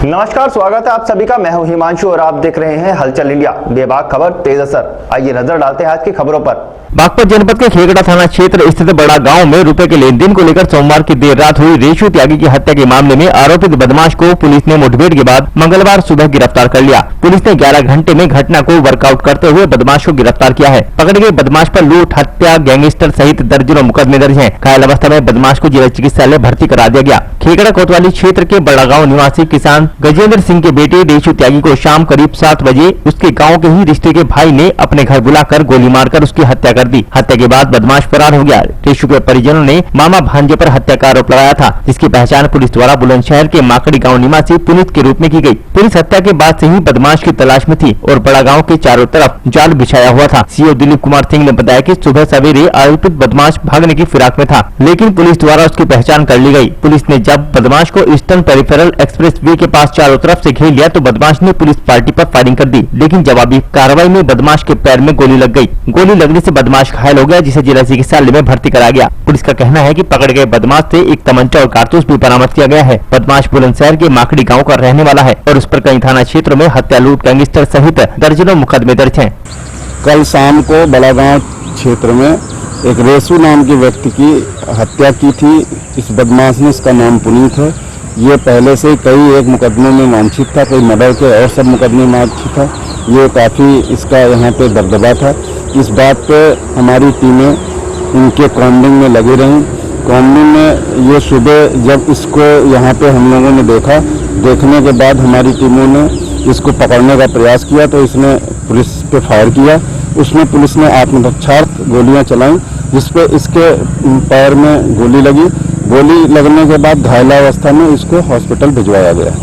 नमस्कार, स्वागत है आप सभी का। मैं हूं हिमांशु और आप देख रहे हैं हलचल इंडिया। बेबाक खबर तेज असर। आइए नजर डालते हैं आज की खबरों पर। बागपत जनपद के खेगड़ा थाना क्षेत्र स्थित बड़ा गांव में रुपए के लेन देन को लेकर सोमवार की देर रात हुई रेशु त्यागी की हत्या के मामले में आरोपित बदमाश को पुलिस ने मुठभेड़ के बाद मंगलवार सुबह गिरफ्तार कर लिया। पुलिस ने 11 घंटे में घटना को वर्कआउट करते हुए बदमाश को गिरफ्तार किया है। पकड़े गए बदमाश पर लूट, हत्या, गैंगस्टर सहित दर्जनों मुकदमे दर्ज हैं। घायल अवस्था में बदमाश को जिला चिकित्सालय भर्ती करा दिया गया। खेगड़ा कोतवाली क्षेत्र के बड़ा गाँव निवासी किसान गजेंद्र सिंह के बेटे रेशु त्यागी को शाम करीब 7 बजे उसके गाँव के ही रिश्ते के भाई ने अपने घर बुलाकर गोली मारकर उसकी हत्या कर दी। हत्या के बाद बदमाश फरार हो गया। रेशु के परिजनों ने मामा भांजे पर हत्या का आरोप लगाया था, जिसकी पहचान पुलिस द्वारा बुलंदशहर के माकड़ी गांव निवासी पुनीत के रूप में की गई। पुलिस हत्या के बाद से ही बदमाश की तलाश में थी और बड़ा गांव के चारों तरफ जाल बिछाया हुआ था। सीओ दिलीप कुमार सिंह ने बताया कि सुबह सवेरे आरोपित बदमाश भागने की फिराक में था, लेकिन पुलिस द्वारा उसकी पहचान कर ली गई। पुलिस ने जब बदमाश को ईस्टर्न पेरिफेरल एक्सप्रेस वे के पास चारों तरफ से घेर लिया तो बदमाश ने पुलिस पार्टी पर फायरिंग कर दी, लेकिन जवाबी कार्रवाई में बदमाश के पैर में गोली लग गई। गोली लगने से बदमाश घायल हो गया, जिसे जिला चिकित्सालय में भर्ती कराया गया। पुलिस का कहना है कि पकड़े गए बदमाश से एक तमंचा और कारतूस भी बरामद किया गया है। बदमाश बुलंदशहर के माकड़ी गांव का रहने वाला है और उस पर कई थाना क्षेत्रों में हत्या, लूट, गैंगस्टर सहित दर्जनों मुकदमे दर्ज हैं। कल शाम को बड़ागांव क्षेत्र में एक रेशु नाम के व्यक्ति की हत्या की थी। इस बदमाश ने, इसका नाम पुनीत है, ये पहले से कई एक मुकदमों में वांछित था, कई मर्डर के और सब मुकदमे में वांछित था। ये काफ़ी इसका यहाँ पे दबदबा था। इस बात पे हमारी टीमें इनके कॉम्बिंग में लगी रहीं। कॉम्बिंग में ये सुबह जब इसको यहाँ पे हम लोगों ने देखा, देखने के बाद हमारी टीमों ने इसको पकड़ने का प्रयास किया तो इसने पुलिस पे फायर किया। उसमें पुलिस ने आत्मरक्षार्थ गोलियां चलाई, जिसपे इसके पैर में गोली लगी। गोली लगने के बाद घायलावस्था में इसको हॉस्पिटल भिजवाया गया।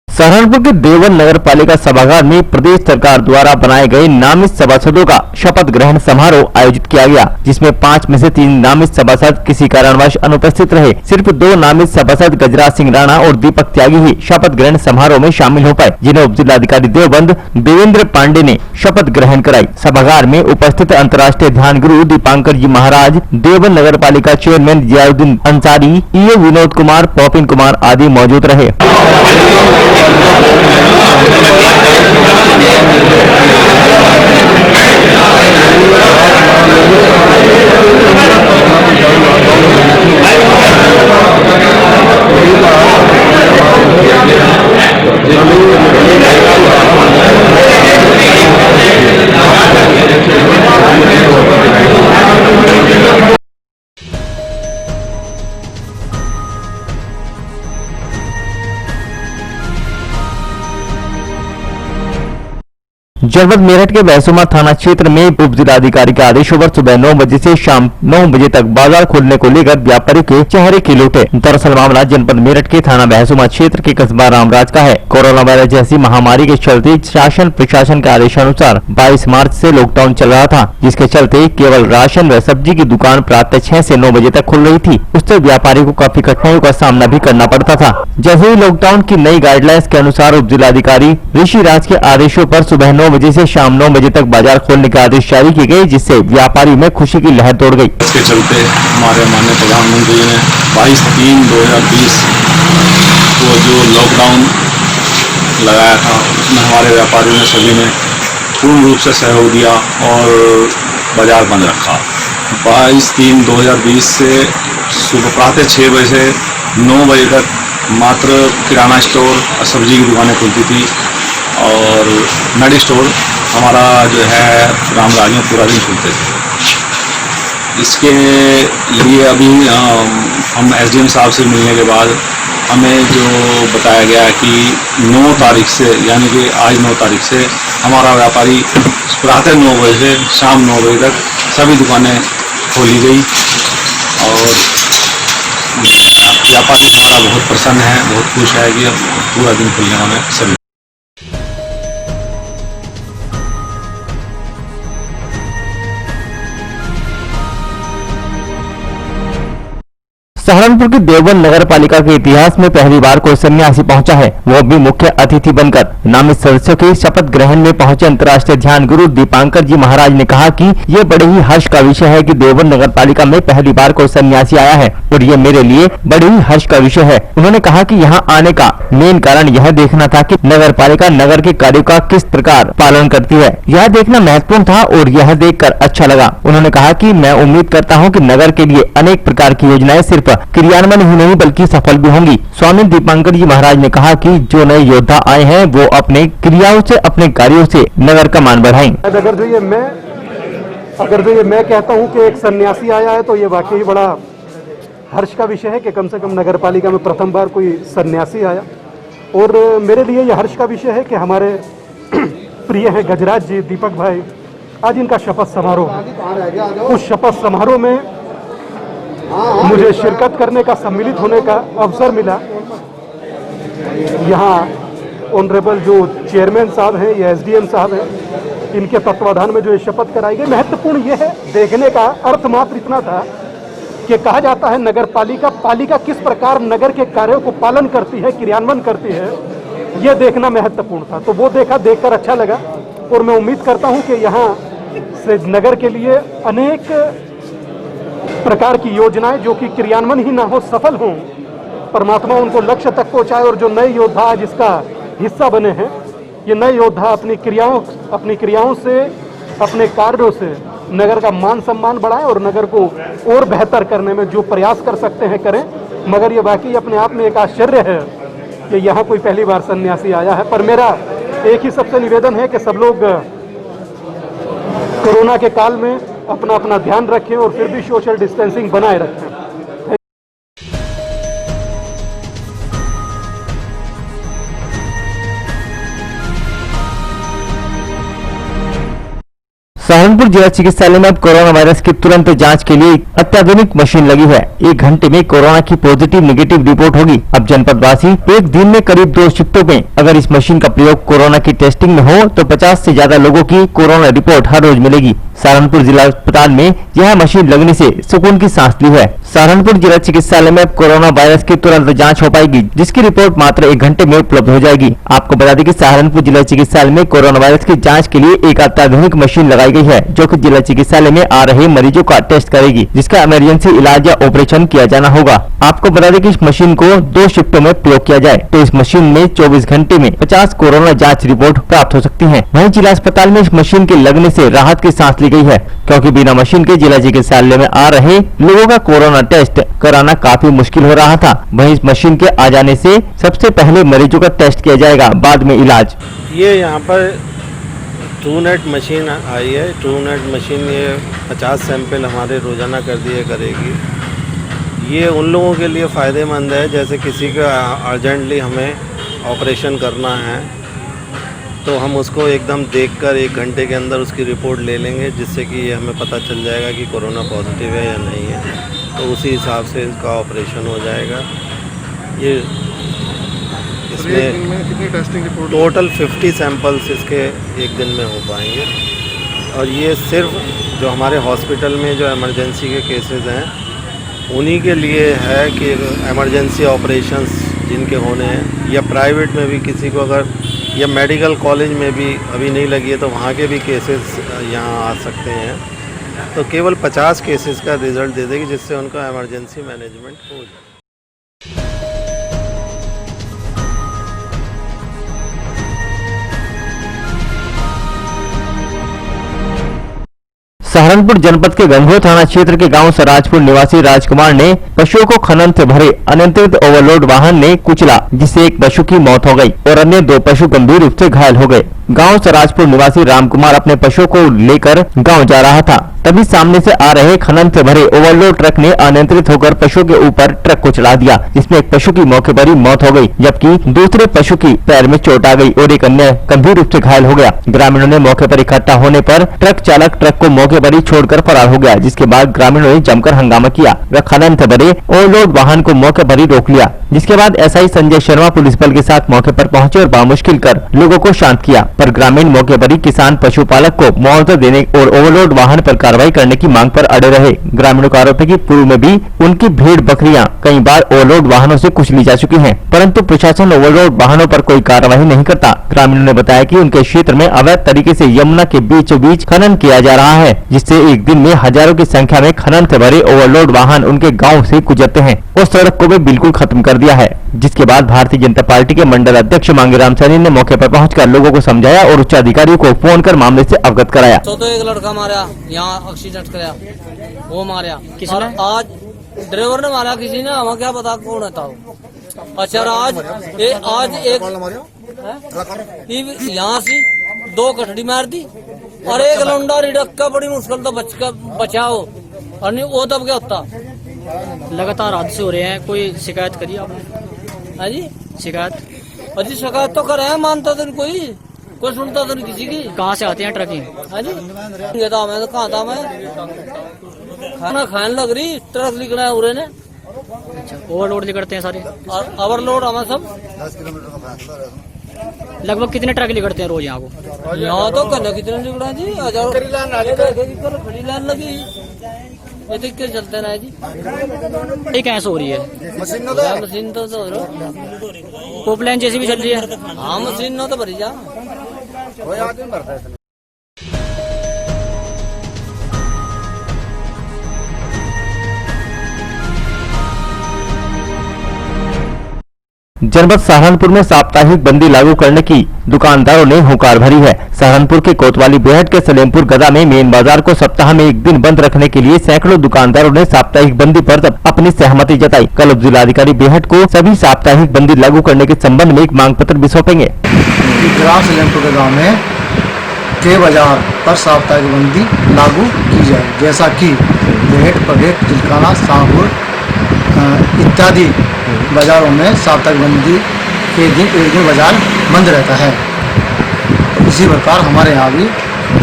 सहारनपुर के देवन नगर पालिका सभागार में प्रदेश सरकार द्वारा बनाए गए नामित सभासदों का शपथ ग्रहण समारोह आयोजित किया गया, जिसमें 5 में से 3 नामित सभासद किसी कारणवश अनुपस्थित रहे। सिर्फ 2 नामित सभासद गजराज सिंह राणा और दीपक त्यागी ही शपथ ग्रहण समारोह में शामिल हो पाए, जिन्हें उप जिलाधिकारी देवबंद देवेंद्र पांडे ने शपथ ग्रहण कराई। सभागार में उपस्थित अंतर्राष्ट्रीय ध्यान गुरु दीपांकर जी महाराज, देवन नगर पालिका चेयरमैन जियाउद्दीन अंसारी, ईओ विनोद कुमार, पॉपिन कुमार आदि मौजूद रहे। जनपद मेरठ के वैसुमा थाना क्षेत्र में उप जिलाधिकारी के आदेशों पर सुबह 9 बजे से शाम 9 बजे तक बाजार खोलने को लेकर व्यापारियों के चेहरे खिल उठे। दरअसल मामला जनपद मेरठ के थाना वैसुमा क्षेत्र के कस्बा रामराज का है। कोरोना वायरस जैसी महामारी के चलते शासन प्रशासन के आदेशानुसार 22 मार्च से लॉकडाउन चल रहा था, जिसके चलते केवल राशन व सब्जी की दुकान प्रातः 6 से 9 बजे तक खुल रही थी। उससे व्यापारियों को काफी कठिनाइयों का सामना भी करना पड़ता था। जैसे ही लॉकडाउन की नई गाइडलाइंस के अनुसार उप जिलाधिकारी ऋषि राज के आदेशों पर सुबह 9 बजे से शाम 9 बजे तक बाजार खोलने के आदेश जारी किए गए, जिससे व्यापारी में खुशी की लहर दौड़ गई। इसके चलते हमारे माननीय प्रधानमंत्री ने 22/3/2020 को जो लॉकडाउन लगाया था, उसमें हमारे व्यापारियों ने सभी ने पूर्ण रूप से सहयोग दिया और बाजार बंद रखा। 22/3/2020 से सुबह प्रातः 6 बजे से 9 बजे तक मात्र किराना स्टोर और सब्जी की दुकानें खुलती थी और मेडिकल स्टोर हमारा जो है रामराज में पूरा दिन खुलते थे। इसके लिए अभी हम एसडीएम साहब से मिलने के बाद हमें जो बताया गया कि 9 तारीख से, यानी कि आज 9 तारीख से हमारा व्यापारी प्रातः 9 बजे से शाम 9 बजे तक सभी दुकानें खोली गई और व्यापारी हमारा बहुत प्रसन्न है, बहुत खुश है कि अब पूरा दिन खुलने वाले सभी। सहारनपुर की देवबंद नगर पालिका के इतिहास में पहली बार कोई सन्यासी पहुंचा है, वो भी मुख्य अतिथि बनकर। नामित सदस्यों के शपथ ग्रहण में पहुंचे अंतर्राष्ट्रीय ध्यान गुरु दीपांकर जी महाराज ने कहा कि ये बड़े ही हर्ष का विषय है कि देवबंद नगर पालिका में पहली बार कोई सन्यासी आया है और ये मेरे लिए बड़े ही हर्ष का विषय है। उन्होंने कहा कि यहाँ आने का मेन कारण यह देखना था कि नगर पालिका नगर के कार्यों का किस प्रकार पालन करती है, यह देखना महत्वपूर्ण था और यह देखकर अच्छा लगा। उन्होंने कहा कि मैं उम्मीद करता हूँ कि नगर के लिए अनेक प्रकार की योजनाएं सिर्फ क्रियान्वयन ही नहीं बल्कि सफल भी होंगी। स्वामी दीपांकर जी महाराज ने कहा कि जो नए योद्धा आए हैं वो अपने क्रियाओं से, अपने कार्यों से नगर का मान बढ़ाएं। अगर जो ये मैं कहता हूँ कि एक सन्यासी आया है तो ये वाकई बड़ा हर्ष का विषय है कि कम से कम नगर पालिका में प्रथम बार कोई सन्यासी आया। और मेरे लिए ये हर्ष का विषय है कि हमारे प्रिय हैं गजराज जी, दीपक भाई, आज इनका शपथ समारोह। उस शपथ समारोह में मुझे शिरकत करने का, सम्मिलित होने का अवसर मिला। यहाँ ऑनरेबल जो चेयरमैन साहब हैं या एसडीएम साहब हैं, इनके तत्वाधान में जो ये शपथ कराई गई, महत्वपूर्ण ये है, देखने का अर्थ मात्र इतना था कि कहा जाता है नगर पालिका किस प्रकार नगर के कार्यों को पालन करती है, क्रियान्वयन करती है, ये देखना महत्वपूर्ण था। तो वो देखकर अच्छा लगा और मैं उम्मीद करता हूँ कि यहाँ से नगर के लिए अनेक प्रकार की योजनाएं जो कि क्रियान्वयन ही ना हो, सफल हों, परमात्मा उनको लक्ष्य तक पहुंचाए। और जो नए योद्धा आज इसका हिस्सा बने हैं, ये नए योद्धा अपनी क्रियाओं से, अपने कार्यों से नगर का मान सम्मान बढ़ाएं और नगर को और बेहतर करने में जो प्रयास कर सकते हैं करें। मगर ये वाकई अपने आप में एक आश्चर्य है कि यहाँ कोई पहली बार सन्यासी आया है। पर मेरा एक ही सबसे निवेदन है कि सब लोग कोरोना के काल में अपना अपना ध्यान रखें और फिर भी सोशल डिस्टेंसिंग बनाए रखें। सहारनपुर जिला चिकित्सालय में अब कोरोना वायरस की तुरंत जांच के लिए अत्याधुनिक मशीन लगी है। 1 घंटे में कोरोना की पॉजिटिव नेगेटिव रिपोर्ट होगी। अब जनपद वासी एक दिन में करीब 2 शिफ्टों में अगर इस मशीन का प्रयोग कोरोना की टेस्टिंग में हो तो 50 से ज्यादा लोगों की कोरोना रिपोर्ट हर रोज मिलेगी। सहारनपुर जिला अस्पताल में यह मशीन लगने से सुकून की सांस ली है। सहारनपुर जिला चिकित्सालय में अब कोरोना वायरस की तुरंत जांच हो पाएगी, जिसकी रिपोर्ट मात्र 1 घंटे में उपलब्ध हो जाएगी। आपको बता दें कि सहारनपुर जिला चिकित्सालय में कोरोना वायरस की जांच के लिए एक अत्याधुनिक मशीन लगाई गई है, जो कि जिला चिकित्सालय में आ रहे मरीजों का टेस्ट करेगी, जिसका इमरजेंसी इलाज या ऑपरेशन किया जाना होगा। आपको बता दें कि इस मशीन को 2 शिफ्टों में प्रयोग किया जाए तो इस मशीन में 24 घंटे में 50 कोरोना जांच रिपोर्ट प्राप्त हो सकती है। वहीं जिला अस्पताल में इस मशीन के लगने से राहत की सांस ली गई है, क्योंकि बिना मशीन के जिला चिकित्सालय में आ रहे लोगों का कोरोना टेस्ट कराना काफी मुश्किल हो रहा था। वहीं इस मशीन के आ जाने से सबसे पहले मरीजों का टेस्ट किया जाएगा, बाद में इलाज। ये यहाँ पर ट्रूनेट मशीन आई है। ट्रूनेट मशीन ये 50 सैंपल हमारे रोजाना कर दिए करेगी। ये उन लोगों के लिए फ़ायदेमंद है जैसे किसी का अर्जेंटली हमें ऑपरेशन करना है तो हम उसको एकदम देखकर 1 घंटे के अंदर उसकी रिपोर्ट ले लेंगे, जिससे कि ये हमें पता चल जाएगा कि कोरोना पॉजिटिव है या नहीं है, तो उसी हिसाब से इसका ऑपरेशन हो जाएगा। ये इसमें कितनी टेस्टिंग रिपोर्ट? टोटल 50 सैंपल्स इसके 1 दिन में हो पाएंगे। और ये सिर्फ जो हमारे हॉस्पिटल में जो इमरजेंसी के केसेस हैं उन्हीं के लिए है कि इमरजेंसी ऑपरेशंस जिनके होने हैं, या प्राइवेट में भी किसी को अगर, या मेडिकल कॉलेज में भी अभी नहीं लगी है तो वहाँ के भी केसेस यहाँ आ सकते हैं। तो केवल 50 केसेस का रिज़ल्ट दे देगी, जिससे उनका इमरजेंसी मैनेजमेंट हो जाए। सहारनपुर जनपद के गंगोह थाना क्षेत्र के गांव सराजपुर निवासी राजकुमार ने पशुओं को खनन से भरे अनियंत्रित ओवरलोड वाहन ने कुचला, जिससे एक पशु की मौत हो गई और अन्य 2 पशु गंभीर रूप से घायल हो गए। गांव सराजपुर निवासी रामकुमार अपने पशुओं को लेकर गांव जा रहा था, तभी सामने से आ रहे खनन से भरे ओवरलोड ट्रक ने अनियंत्रित होकर पशु के ऊपर ट्रक को चढ़ा दिया, जिसमें एक पशु की मौके पर ही मौत हो गई, जबकि दूसरे पशु की पैर में चोट आ गई और एक अन्य गंभीर रूप से घायल हो गया। ग्रामीणों ने मौके पर इकट्ठा होने पर ट्रक चालक ट्रक को मौके भरी छोड़कर फरार हो गया, जिसके बाद ग्रामीणों ने जमकर हंगामा किया व खनन से भरे ओवरलोड वाहन को मौके पर ही रोक लिया। जिसके बाद एसआई संजय शर्मा पुलिस बल के साथ मौके पर पहुंचे और बामुश्किल कर लोगों को शांत किया, पर ग्रामीण मौके पर ही किसान पशुपालक को मुआवजा देने और ओवरलोड वाहन पर कार्रवाई करने की मांग पर अड़े रहे। ग्रामीणों का आरोप है कि पूर्व में भी उनकी भेड़ बकरियां कई बार ओवरलोड वाहनों से कुचली जा चुकी हैं, परंतु प्रशासन ओवरलोड वाहनों पर कोई कार्रवाई नहीं करता। ग्रामीणों ने बताया कि उनके क्षेत्र में अवैध तरीके से यमुना के बीचों बीच खनन किया जा रहा है, जिससे एक दिन में हजारों की संख्या में खनन से भरे ओवरलोड वाहन उनके गाँव से गुजरते हैं और सड़क को भी बिल्कुल खत्म कर दिया है। जिसके बाद भारतीय जनता पार्टी के मंडल अध्यक्ष मांगेराम सैनी ने मौके पर पहुंचकर लोगों को समझाया और उच्च अधिकारियों को फोन कर मामले से अवगत कराया। तो एक लड़का मारा, यहाँ एक्सीडेंट कराया, वो मारा किसने? आज ड्राइवर ने मारा, किसी ने, हमें क्या पता कौन था वो। अच्छा आज एक यहाँ से 2 कटड़ी मार दी और एक लौंडा रिडक्का बड़ी मुश्किल तो बचाओ और नहीं वो दब गया होता। लगातार हादसे हो रहे हैं, कोई शिकायत करी आपने? हाँ जी शिकायत? अजी शिकायत तो करे हैं, मानता तो नहीं कोई सुनता तो नहीं किसी की। कहाँ से आते हैं ट्रकिंग? हाँ जी मैं तो कहाँ था, मैं खाना खाने लग रही, ट्रक निकला है उरे ने। अच्छा, ओवरलोड करते हैं सारे? ओवरलोड हमें सब। लगभग कितने ट्रक निकलते हैं रोज यहाँ को? यहाँ तो कहना कितने निकला जी, हजारों खड़ी लाइन लगी, ये देख के चलते ना जी। ये कैसे हो रही है? मशीन तो पोपलाइन जैसी भी चल रही है? हाँ मशीन न तो भरी जा। जनपद सहारनपुर में साप्ताहिक बंदी लागू करने की दुकानदारों ने हुंकार भरी है। सहारनपुर के कोतवाली बेहट के सलेमपुर गदा में मेन बाजार को सप्ताह में एक दिन बंद रखने के लिए सैकड़ों दुकानदारों ने साप्ताहिक बंदी पर अपनी सहमति जताई। कल उप जिलाधिकारी बेहट को सभी साप्ताहिक बंदी लागू करने के संबंध में एक मांग पत्र भी सौंपेंगे। ग्राम सलेमपुर गदा में के बाजार पर साप्ताहिक बंदी लागू की जाए, जैसा कि बेहट पगेट तिलकाना शाहपुर इत्यादि बाजारों में साप्ताहिक बंदी के दिन एक दिन बाजार बंद रहता है। तो इसी प्रकार हमारे यहाँ भी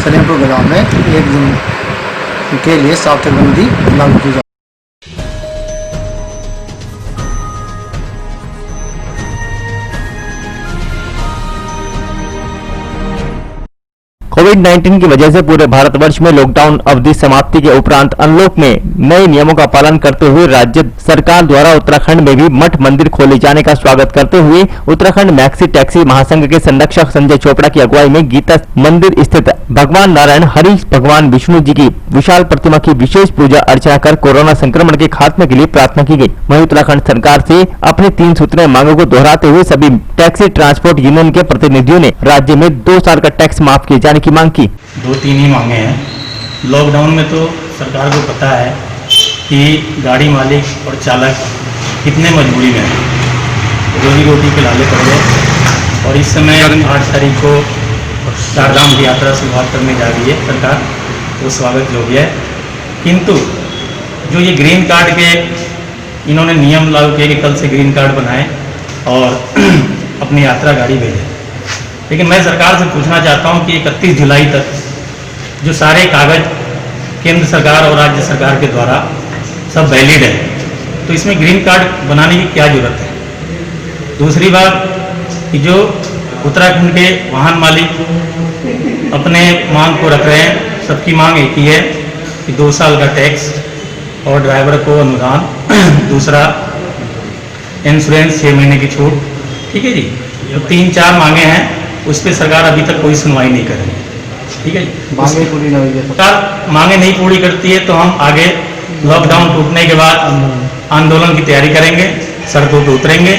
सलेमपुर बाजार में एक दिन के लिए साप्ताहिक बंदी लागू की जाए। कोविड-19 की वजह से पूरे भारतवर्ष में लॉकडाउन अवधि समाप्ति के उपरांत अनलॉक में नए नियमों का पालन करते हुए राज्य सरकार द्वारा उत्तराखंड में भी मठ मंदिर खोले जाने का स्वागत करते हुए उत्तराखंड मैक्सी टैक्सी महासंघ के संरक्षक संजय चोपड़ा की अगुवाई में गीता मंदिर स्थित भगवान नारायण हरि भगवान विष्णु जी की विशाल प्रतिमा की विशेष पूजा अर्चना कर कोरोना संक्रमण के खात्मे के लिए प्रार्थना की गई। वहीं उत्तराखंड सरकार से अपनी 3 सूत्रीय मांगों को दोहराते हुए सभी टैक्सी ट्रांसपोर्ट यूनियन के प्रतिनिधियों ने राज्य में 2 साल का टैक्स माफ किए जाने की मांग की। 2-3 ही मांगे हैं। लॉकडाउन में तो सरकार को पता है कि गाड़ी मालिक और चालक कितने मजबूरी में हैं, रोजी रोटी के लाले पड़ गए और इस समय 8 तारीख को 4 धाम की यात्रा शुरुआत करने जा रही है सरकार, वो स्वागत जो भी है। किंतु जो ये ग्रीन कार्ड के इन्होंने नियम लागू किए कि कल से ग्रीन कार्ड बनाएं और अपनी यात्रा गाड़ी भेजें, लेकिन मैं सरकार से पूछना चाहता हूं कि 31 जुलाई तक जो सारे कागज केंद्र सरकार और राज्य सरकार के द्वारा सब वैलिड है, तो इसमें ग्रीन कार्ड बनाने की क्या जरूरत है। दूसरी बात कि जो उत्तराखंड के वाहन मालिक अपने मांग को रख रहे हैं, सबकी मांग एक ही है कि 2 साल का टैक्स और ड्राइवर को अनुदान, दूसरा इंश्योरेंस 6 महीने की छूट, ठीक है जी। तो 3-4 मांगे हैं, उस पर सरकार अभी तक कोई सुनवाई नहीं कर रही है, ठीक है जी। मांगे पूरी नहीं है, सरकार मांगे नहीं पूरी करती है तो हम आगे लॉकडाउन टूटने के बाद आंदोलन की तैयारी करेंगे, सड़कों पर उतरेंगे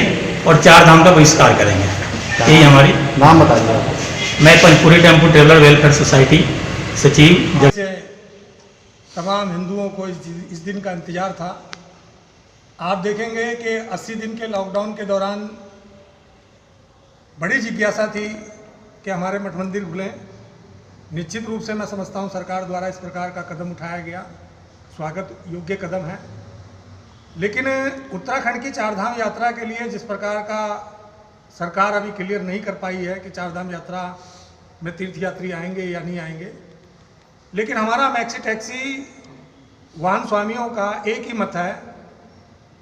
और 4 धाम का बहिष्कार करेंगे। यही हमारी। नाम बताइए। मैं Panchpuri tempo traveller welfare society सचिव। तमाम हिंदुओं को इस दिन का इंतजार था। आप देखेंगे कि 80 दिन के लॉकडाउन के दौरान बड़ी जिज्ञासा थी कि हमारे मठ मंदिर खुलें। निश्चित रूप से मैं समझता हूं सरकार द्वारा इस प्रकार का कदम उठाया गया, स्वागत योग्य कदम है। लेकिन उत्तराखंड की 4 धाम यात्रा के लिए जिस प्रकार का सरकार अभी क्लियर नहीं कर पाई है कि 4 धाम यात्रा में तीर्थयात्री आएंगे या नहीं आएंगे, लेकिन हमारा मैक्सी टैक्सी वाहन स्वामियों का एक ही मत है,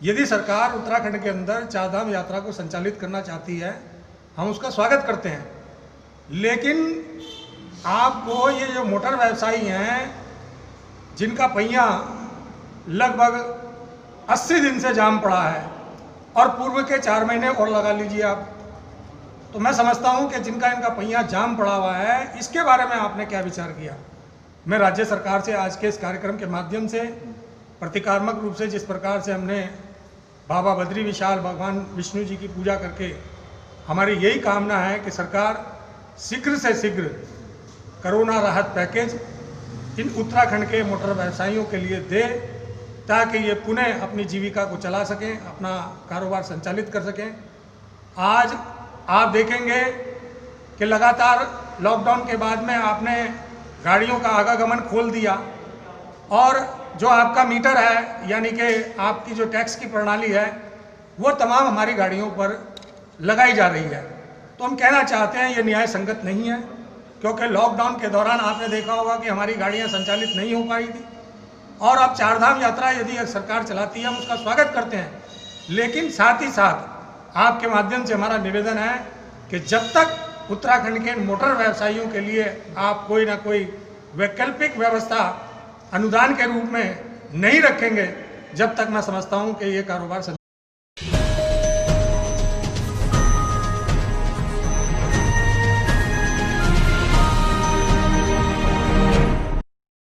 यदि सरकार उत्तराखंड के अंदर चारधाम यात्रा को संचालित करना चाहती है, हम उसका स्वागत करते हैं। लेकिन आपको ये जो मोटर व्यवसायी हैं जिनका पहिया लगभग 80 दिन से जाम पड़ा है और पूर्व के 4 महीने और लगा लीजिए आप, तो मैं समझता हूं कि जिनका इनका पहिया जाम पड़ा हुआ है, इसके बारे में आपने क्या विचार किया। मैं राज्य सरकार से आज के इस कार्यक्रम के माध्यम से प्रतीकात्मक रूप से जिस प्रकार से हमने बाबा बद्री विशाल भगवान विष्णु जी की पूजा करके, हमारी यही कामना है कि सरकार शीघ्र से शीघ्र कोरोना राहत पैकेज इन उत्तराखंड के मोटर व्यवसायियों के लिए दे, ताकि ये पुनः अपनी जीविका को चला सकें, अपना कारोबार संचालित कर सकें। आज आप देखेंगे कि लगातार लॉकडाउन के बाद में आपने गाड़ियों का आवागमन खोल दिया और जो आपका मीटर है यानी कि आपकी जो टैक्स की प्रणाली है वो तमाम हमारी गाड़ियों पर लगाई जा रही है। तो हम कहना चाहते हैं ये न्याय संगत नहीं है, क्योंकि लॉकडाउन के दौरान आपने देखा होगा कि हमारी गाड़ियां संचालित नहीं हो पाई थी और अब चारधाम यात्रा यदि सरकार चलाती है हम उसका स्वागत करते हैं। लेकिन साथ ही साथ आपके माध्यम से हमारा निवेदन है कि जब तक उत्तराखंड के मोटर व्यवसायियों के लिए आप कोई ना कोई वैकल्पिक व्यवस्था अनुदान के रूप में नहीं रखेंगे, जब तक मैं समझता हूं कि ये कारोबार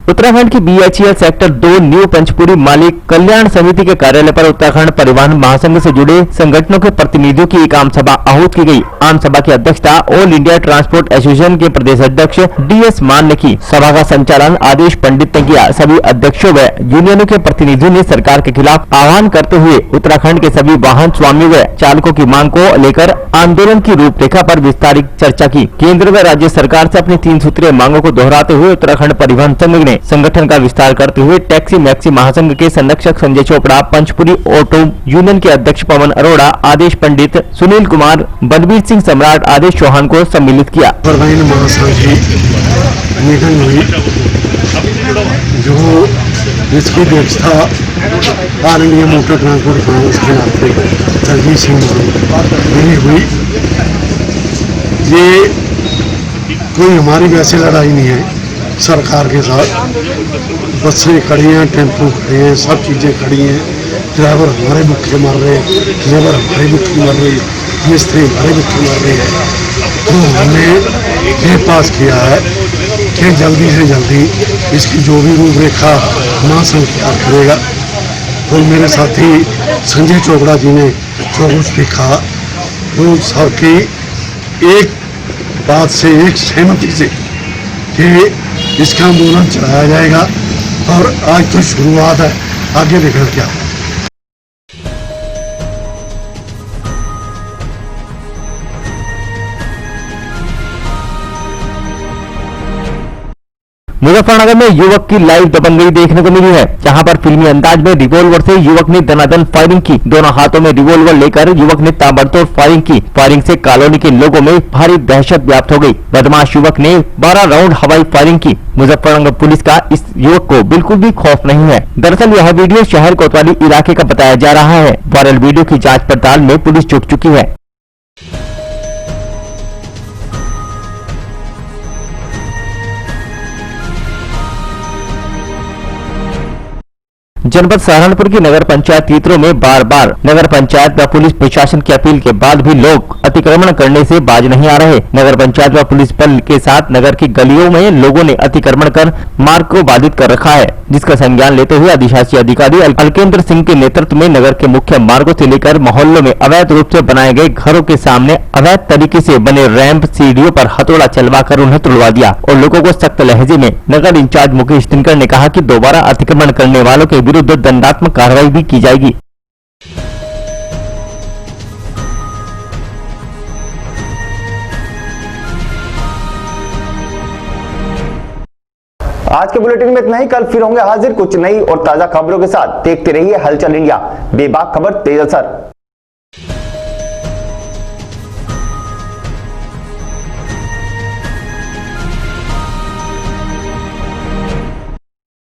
उत्तराखंड की बीएचईएल सेक्टर 2 न्यू पंचपुरी मालिक कल्याण समिति के कार्यालय पर उत्तराखंड परिवहन महासंघ से जुड़े संगठनों के प्रतिनिधियों की एक आम सभा आहूत की गई। आम सभा की अध्यक्षता ऑल इंडिया ट्रांसपोर्ट एसोसिएशन के प्रदेश अध्यक्ष डीएस मान ने की। सभा का संचालन आदेश पंडित ने किया। सभी अध्यक्षों व यूनियनों के प्रतिनिधियों ने सरकार के खिलाफ आह्वान करते हुए उत्तराखंड के सभी वाहन स्वामी व चालकों की मांग को लेकर आंदोलन की रूपरेखा पर विस्तारित चर्चा की। केंद्र व राज्य सरकार से अपनी 3 सूत्रीय मांगों को दोहराते हुए उत्तराखंड परिवहन संघ ने संगठन का विस्तार करते हुए टैक्सी मैक्सी महासंघ के संरक्षक संजय चोपड़ा, पंचपुरी ऑटो यूनियन के अध्यक्ष पवन अरोड़ा, आदेश पंडित, सुनील कुमार, बलबीर सिंह सम्राट, आदेश चौहान को सम्मिलित किया। परिवहन महासंघ की मीटिंग हुई, जो इसकी अध्यक्षता all India motor transport finance के नाते जगदीश सिंह मेरी हुई। ये कोई हमारी वैसे लड़ाई नहीं है सरकार के साथ। बसें खड़ी हैं, टेम्पो खड़े हैं, सब चीज़ें खड़ी हैं। ड्राइवर हमारे भूखे मर रहे हैं, लेबर हमारे भूखे मर रही है, मिस्त्री हमारे भूखे मर रहे हैं। तो हमने ये पास किया है कि जल्दी से जल्दी इसकी जो भी रूपरेखा महासंघ तैयार करेगा। तो मेरे साथी संजय चोपड़ा जी ने जो कुछ लिखा वो सबकी एक बात से, एक सहमति से कि इसका आंदोलन चलाया जाएगा और आज तो शुरुआत है, आगे देखना क्या है। मुजफ्फरनगर में युवक की लाइव दबंगई देखने को मिली है, जहां पर फिल्मी अंदाज में रिवॉल्वर से युवक ने दनादन फायरिंग की। दोनों हाथों में रिवॉल्वर लेकर युवक ने ताबड़तोड़ फायरिंग की। फायरिंग से कॉलोनी के लोगों में भारी दहशत व्याप्त हो गई। बदमाश युवक ने 12 राउंड हवाई फायरिंग की। मुजफ्फरनगर पुलिस का इस युवक को बिल्कुल भी खौफ नहीं है। दरअसल यह वीडियो शहर कोतवाली इलाके का बताया जा रहा है। वायरल वीडियो की जाँच पड़ताल में पुलिस जुट चुकी है। जनपद सहारनपुर की नगर पंचायत क्षेत्रों में बार बार नगर पंचायत व पुलिस प्रशासन की अपील के बाद भी लोग अतिक्रमण करने से बाज नहीं आ रहे। नगर पंचायत व पुलिस बल के साथ नगर की गलियों में लोगों ने अतिक्रमण कर मार्ग को बाधित कर रखा है, जिसका संज्ञान लेते हुए अधिशासी अधिकारी अलकेंद्र सिंह के नेतृत्व में नगर के मुख्य मार्गों से लेकर मोहल्लों में अवैध रूप से बनाए गए घरों के सामने अवैध तरीके से बने रैंप, सीढ़ियों पर हथौड़ा चलवाकर उन्हें तुड़वा दिया और लोगों को सख्त लहजे में नगर इंचार्ज मुकेश दिनकर ने कहा कि दोबारा अतिक्रमण करने वालों के विरुद्ध दंडात्मक कार्रवाई भी की जाएगी। आज के बुलेटिन में इतना ही। कल फिर होंगे हाजिर कुछ नई और ताजा खबरों के साथ। देखते रहिए हलचल इंडिया, बेबाक खबर तेज असर।